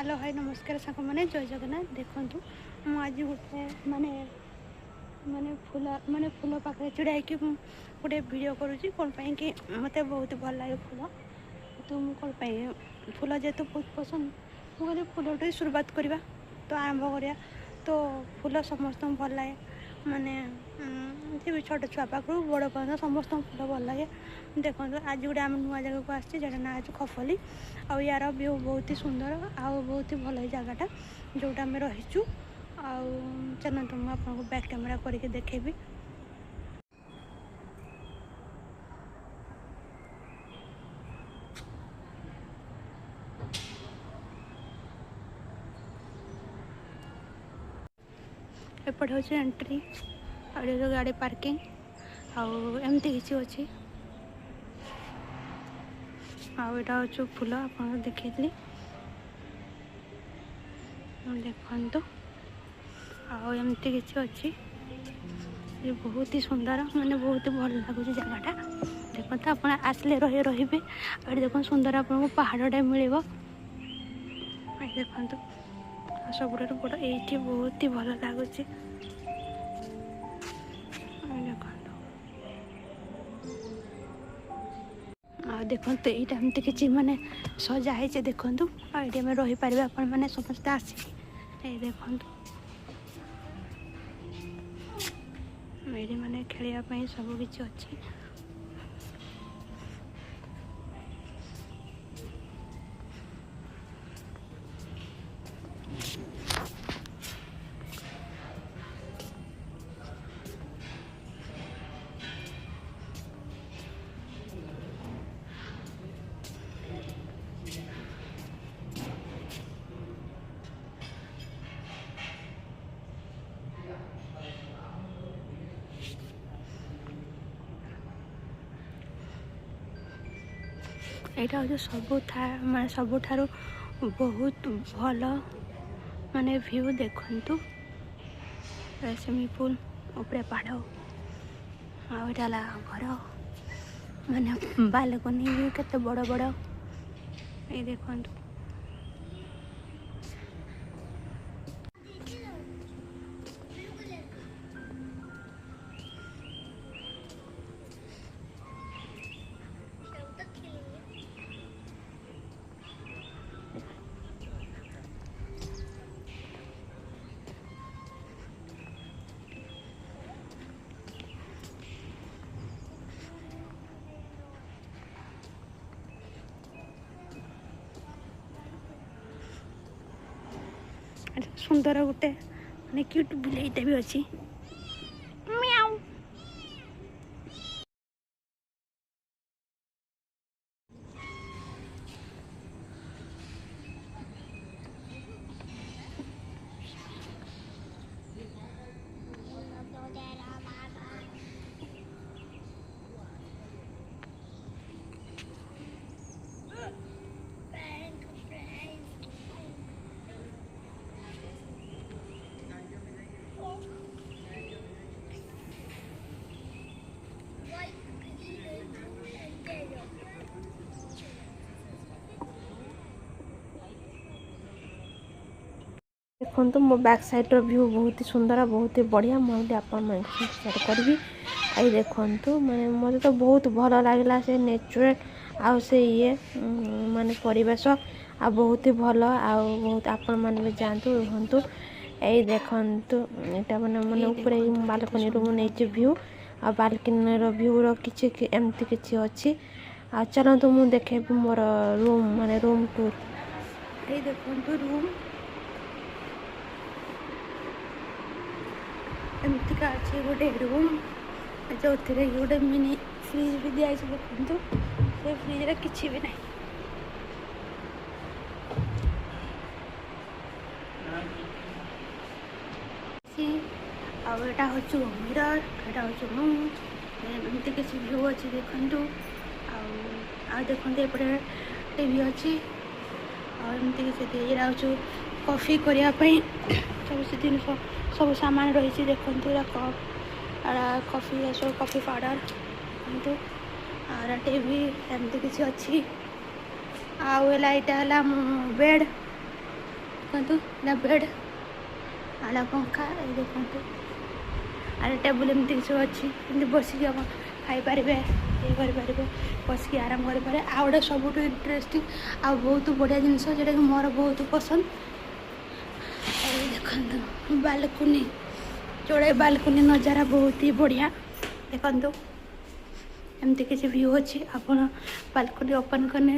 Hello hi नमस्कार सांग मैंने जय जगन्नाथ देखूँ मुझे गोटे माने माने फूल पाखे छिड़ा कि गोटे भिडियो करुँची कौन कि मत बहुत भल लगे फूल तो मुझे कौन फूल जेहेतु बहुत पसंद मुझे फूल शुरुआत करवा तो आरंभ करा तो फूल समस्त भल लगे माने भी छोट छुआ पाखु बड़ पर्यटन समस्त फूल भल लगे देखो आज गोटे आम नुआ जगह को आसी जहाँ ना आज खफली आ यार व्यू बहुत ही सुंदर आ बहुत ही भल जगटा जोटा आम रहीचु चलते मुझे आपको बैक कैमेरा करके देखेबी। एपटे हूँ एंट्री आड़े गाड़ी पार्किंग आमती किसी अच्छी आटा हूँ फूल आप देखी देखु आमती किसी अच्छी ये बहुत ही सुंदर माने बहुत ही भल लगुच जगटा देखते आप आसले रे देख सुंदर आपको पहाड़टा मिल देखु सब बड़ ये बहुत ही भल लगुच देखो ये एमती किसी माने सजाई देखु ये रही पारे आपण मैंने समस्ते आसिक देखु ये माने खेलने सब किसी अच्छी यहाँ हूँ सबुठ बहुत भल माने व्यू देखु स्विमिंग पूल उपरे पहाड़ आला घर माने बालकनी केते बड़ बड़ ये देखु सुंदर गोटे माने क्यूट बिलेईटा भी अच्छी म्याऊ। देखो मो बैक साइड व्यू बहुत ही सुंदर बहुत ही बढ़िया मुझे आपड़ शेयर करी आई देखु माने मत तो बहुत भल लगला से नेचुरल आउ से ये माने परिवेश आ बहुत ही भल आ बहुत आपण मैंने भी जातु रुहतु यही देखु यहाँ मैंने मैंने ऊपर बालकनी रू नहीं व्यू आ बालकनी व्यू रि एमती किसी अच्छी आ चलतु मुझे देखेबी मोर रूम माने रूम टूर ये देखु रूम एमती का अच्छे गोटे रूम जो गोटे मिनी फ्रिज भी दिखाई देखो से फ्रिज किसी भी नहीं आटा हूँ मिरर यहाँ हूँ रूम एमती किसी व्यू अच्छी देखु देखते एपटे टीवी अच्छी आमती किसी यहाँ हूँ कॉफी करने सब जिन सब सामान रही देखो कप कॉफी सब कॉफी पाउडर देखो टीवी एमती किसी अच्छी आउ यहाँ बेड देखो बेड आला पंखा ये देखो आरे टेबुल एमती किसी अच्छी बसिक आप खाईपर ये करें बसिक आराम करें आ गए सब इंटरेस्टिंग आ बहुत बढ़िया जिनस जोटा कि मोर बहुत पसंद देखो बालकुनी जोड़े बालकुनी नजारा बहुत ही बढ़िया देखो एमती किसी व्यू अच्छी आप बालकुनी ओपन करने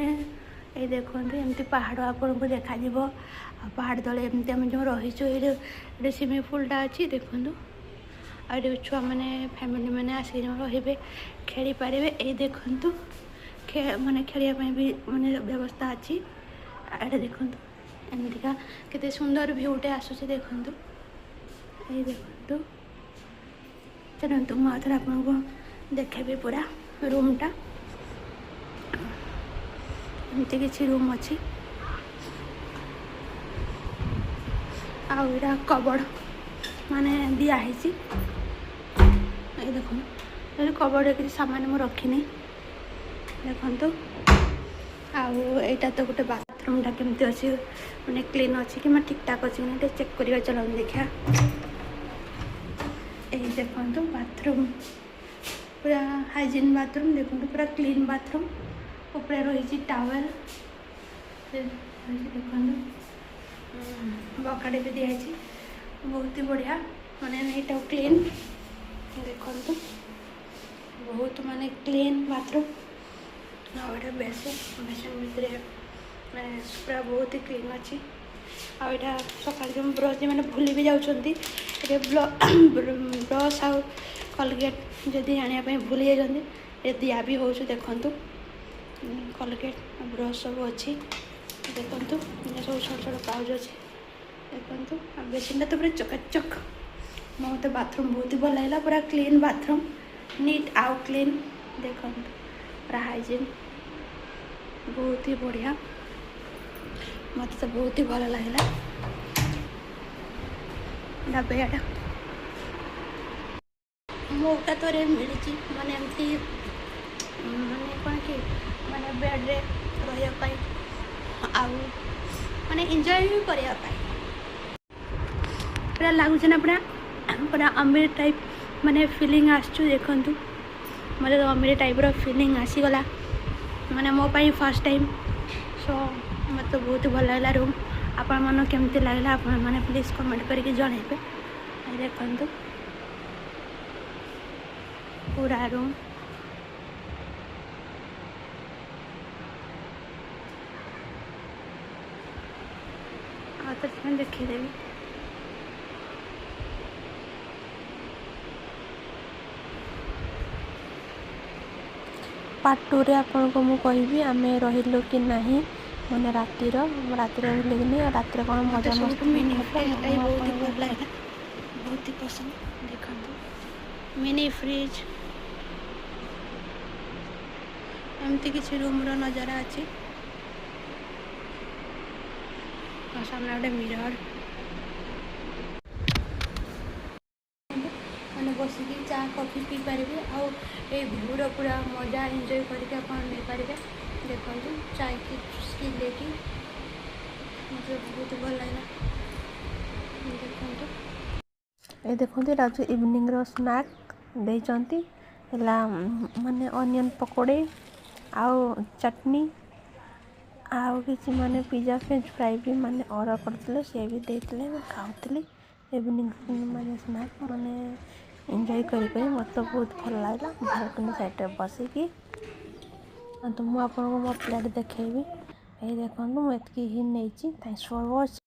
ये देखो एमती पहाड़ आपको देखा पहाड़ तले एमती आम जो रहीचु ये स्विमिंग पूलटा अच्छी देखो ये छुआ मैंने फैमिली मैंने आसिक रे खेली पारे ये देखु माने खेलने भी माने व्यवस्था अच्छी ये देखो एमतीका केते सुंदर भ्यूटे आसूसी देखु ये देखो चलते मुझे आपको देखेबी पूरा रूमटा एमती किसी रूम अच्छी आईरा कबड़ माने दिखाई ये देखो कबड़ किसी सामान मुझे रखी देखु आईटा तो गोटे बाथरूमटा केमती अच्छी मैंने क्लीन अच्छी कि ठीक ठाक अच्छी कि चेक करवा चलो देखा ये देखो बाथरूम पूरा हाइजीन बाथरूम देखो पूरा क्लीन बाथरूम ऊपर रही टावेल देखो बकेट भी दिखाई बहुत ही बढ़िया माने नीट और क्लीन देखो बहुत माने क्लीन बाथरूम आटे बेसिन भितर मैंने पूरा बहुत ही क्लीन अच्छी आईटा सकाल जो ब्रश मैंने भूली भी जाऊँगी ब्रश आउ कोलगेट जदि आने भूली जाती दिया भी हो देखु कोलगेट ब्रश सब अच्छी देखु सब छोट छोट पाउच अच्छी देखु बेसिन तो पूरा चकाचक मत बाथरूम बहुत ही भल लगा पूरा क्लीन बाथरूम नीट आउ क्लीन देखो पूरा हाइजीन बहुत ही बढ़िया मत तो बहुत ही भल लगा बेड मौका तो मिली माने एमती माने कौन कि माने बेड्रे रही आउ माने एंजॉय भी करने पूरा लगुच ना पूरा पूरा अमीर टाइप माने फीलिंग आसचु देखु मतलब अमीर टाइप रो फीलिंग आसीगला माने मो पाई फर्स्ट टाइम सो मत बहुत भल लगा रूम आपण मन केमती लगला आपण माने प्लीज कमेंट करके जणेबे देखु पूरा रूम तो देखीदेवी पार्ट 2 रे आपन को मु कहबी आमे रहिलो कि नाही माने रातिर रहिले कि नहीं रातिर कौन मजा मस्ती बहुत ही पसंद देखो मिनी फ्रिज एमती किसी रूम रो नजारा अच्छी सामने गोटे मिरर मैंने बसिक चा कॉफी पी पारे आउ भ्यूर पूरा मजा एंजॉय करके पारे देखो चाय की चुस्की लेके मुझे बहुत भल लगा देखो देखो इवनिंग रो स्नैक देइचंती माने ऑनियन पकोड़े आउ चटनी आउ किसी माने पिज्जा फ्रेंच फ्राई भी माने ऑर्डर करते सी भी देते खाऊली इवनिंग माने स्नैक माने एंजॉय करी मत बहुत भल लगा बालकनी साइड बसिकी तो मुझे आपको मो प्लेट देखेबी ये देखो मुझे ही नहीं थैंक्स फॉर वॉचिंग।